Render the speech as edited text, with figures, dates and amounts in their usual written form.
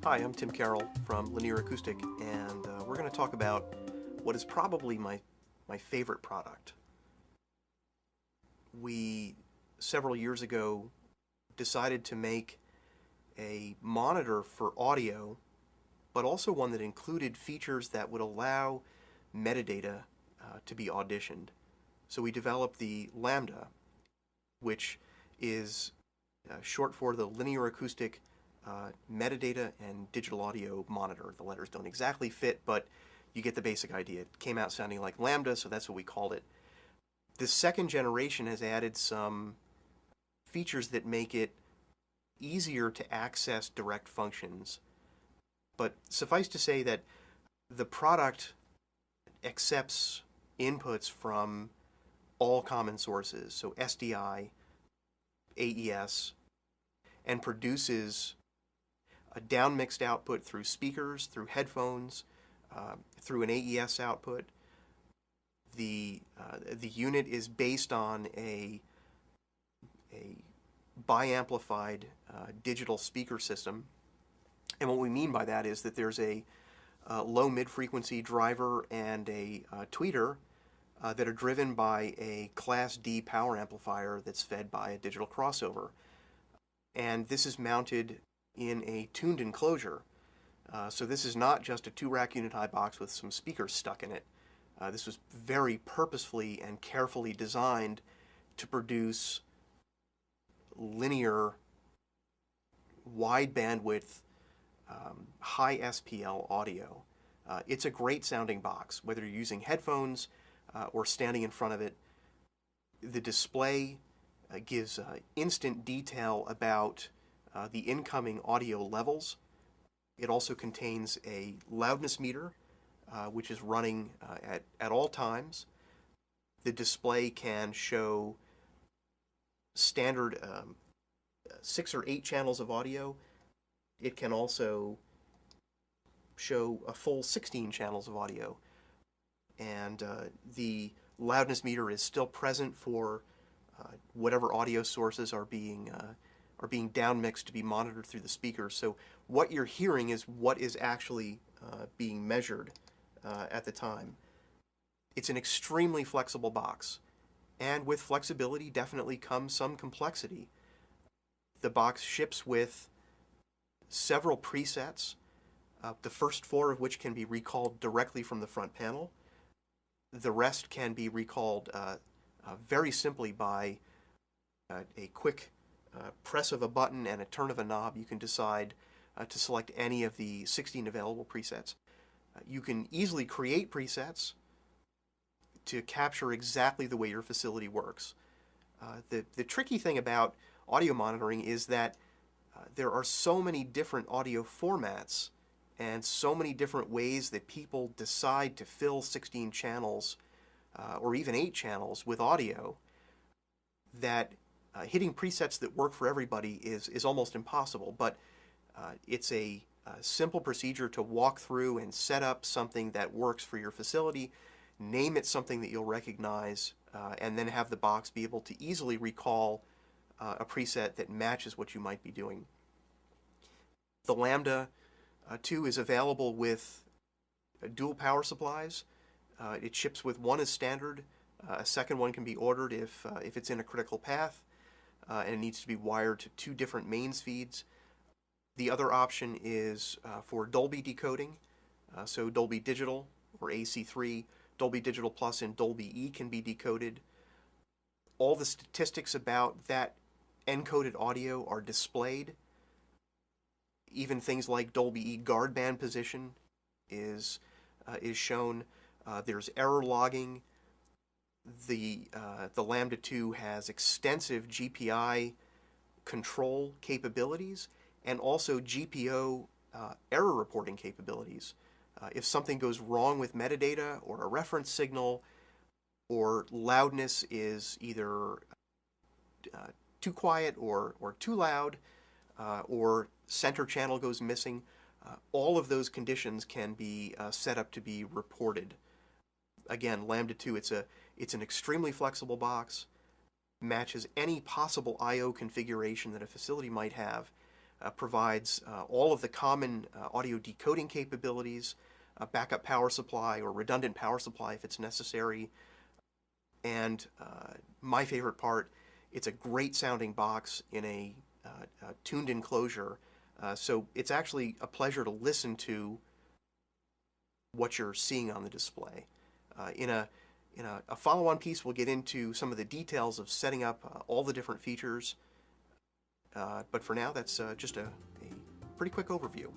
Hi, I'm Tim Carroll from Linear Acoustic, and we're going to talk about what is probably my favorite product. We, several years ago, decided to make a monitor for audio, but also one that included features that would allow metadata to be auditioned. So we developed the Lambda, which is short for the Linear Acoustic Metadata and Digital Audio Monitor. The letters don't exactly fit, but you get the basic idea. It came out sounding like Lambda, so that's what we called it. The second generation has added some features that make it easier to access direct functions. But suffice to say that the product accepts inputs from all common sources, so SDI, AES, and produces a downmixed output through speakers, through headphones, through an AES output. The unit is based on a biamplified digital speaker system, and what we mean by that is that there's a low mid-frequency driver and a tweeter that are driven by a Class D power amplifier that's fed by a digital crossover. And this is mounted in a tuned enclosure. So this is not just a 2-rack unit high box with some speakers stuck in it. This was very purposefully and carefully designed to produce linear, wide bandwidth, high SPL audio. It's a great sounding box, whether you're using headphones or standing in front of it. The display gives instant detail about the incoming audio levels. It also contains a loudness meter, which is running at all times. The display can show standard 6 or 8 channels of audio. It can also show a full 16 channels of audio. And the loudness meter is still present for whatever audio sources are being downmixed to be monitored through the speakers. So what you're hearing is what is actually being measured at the time. It's an extremely flexible box, and with flexibility definitely comes some complexity. The box ships with several presets, the first 4 of which can be recalled directly from the front panel. The rest can be recalled very simply by a quick press of a button and a turn of a knob. You can decide to select any of the 16 available presets. You can easily create presets to capture exactly the way your facility works. The tricky thing about audio monitoring is that there are so many different audio formats and so many different ways that people decide to fill 16 channels or even 8 channels with audio that hitting presets that work for everybody is almost impossible. But it's a simple procedure to walk through and set up something that works for your facility, name it something that you'll recognize, and then have the box be able to easily recall a preset that matches what you might be doing. The Lambda II is available with dual power supplies. It ships with one as standard. A second one can be ordered if it's in a critical path, and it needs to be wired to 2 different mains feeds. The other option is for Dolby decoding, so Dolby Digital or AC3, Dolby Digital Plus and Dolby E can be decoded. All the statistics about that encoded audio are displayed. Even things like Dolby E guard band position is shown. There's error logging. The Lambda II has extensive GPI control capabilities and also GPO error reporting capabilities. If something goes wrong with metadata or a reference signal, or loudness is either too quiet or too loud, or center channel goes missing, all of those conditions can be set up to be reported. Again, Lambda II, it's an extremely flexible box, matches any possible I/O configuration that a facility might have, provides all of the common audio decoding capabilities, a backup power supply or redundant power supply if it's necessary, and my favorite part, it's a great sounding box in a tuned enclosure, so it's actually a pleasure to listen to what you're seeing on the display. In a follow-on piece, we'll get into some of the details of setting up all the different features, but for now, that's just a pretty quick overview.